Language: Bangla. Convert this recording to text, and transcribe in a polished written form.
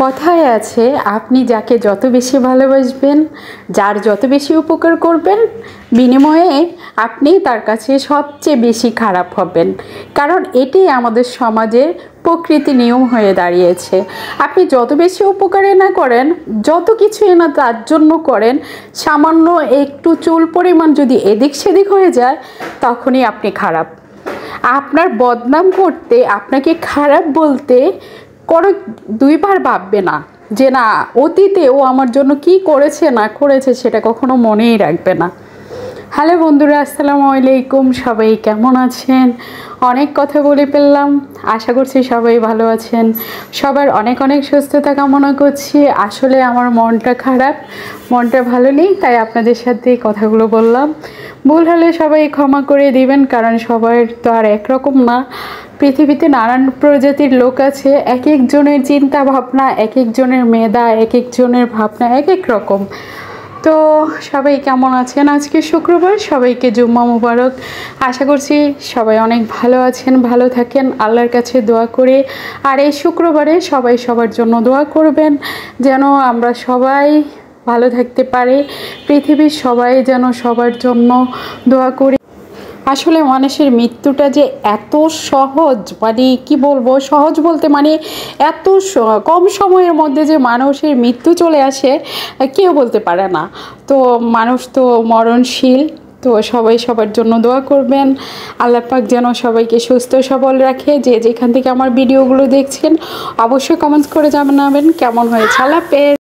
কথায় আছে আপনি যাকে যত বেশি ভালোবাসবেন, যার যত বেশি উপকার করবেন, বিনিময়ে আপনি তার কাছে সবচেয়ে বেশি খারাপ হবেন। কারণ এটাই আমাদের সমাজের প্রকৃতি নিয়ম হয়ে দাঁড়িয়েছে। আপনি যত বেশি উপকারই না করেন, যত কিছুই না তার জন্য করেন, সামান্য একটু চুল পরিমাণ যদি এদিক সেদিক হয়ে যায়, তখনই আপনি খারাপ। আপনার বদনাম করতে, আপনাকে খারাপ বলতে কোনো দুইবার ভাববে না যে না অতীতে ও আমার জন্য কি করেছে না করেছে, সেটা কখনো মনেই রাখবে না। হ্যালো বন্ধুরা, আসসালামু আলাইকুম। সবাই কেমন আছেন? অনেক কথা বলে ফেললাম, আশা করছি সবাই ভালো আছেন। সবার অনেক অনেক সুস্থতা কামনা করছি। আসলে আমার মনটা খারাপ, মনটা ভালো নেই, তাই আপনাদের সাথে কথাগুলো বললাম। ভুল হলে সবাই ক্ষমা করে দিবেন, কারণ সবার তো আর একরকম না। পৃথিবীতে নানান প্রজাতির লোক আছে, এক একজনের চিন্তা ভাবনা, এক একজনের মেধা, এক একজনের ভাবনা এক এক রকম। তো সবাই কেমন আছেন? আজকে শুক্রবার, সবাইকে জুম্মা মুবারক। আশা করছি সবাই অনেক ভালো আছেন, ভালো থাকেন, আল্লাহর কাছে দোয়া করে। আর এই শুক্রবারে সবাই সবার জন্য দোয়া করবেন, যেন আমরা সবাই ভালো থাকতে পারি, পৃথিবীর সবাই যেন সবার জন্য দোয়া করি। আসলে মানুষের মৃত্যুটা যে এত সহজ, মানে কি বলবো, সহজ বলতে মানে এত কম সময়ের মধ্যে যে মানুষের মৃত্যু চলে আসে, কেউ বলতে পারে না। তো মানুষ তো মরণশীল। তো সবাই সবার জন্য দোয়া করবেন, আল্লাহ পাক যেন সবাইকে সুস্থ সবল রাখে। যে যেখান থেকে আমার ভিডিওগুলো দেখছেন অবশ্যই কমেন্টস করে জানাবেন কেমন হয়েছে। আল্লাহ হাফেজ।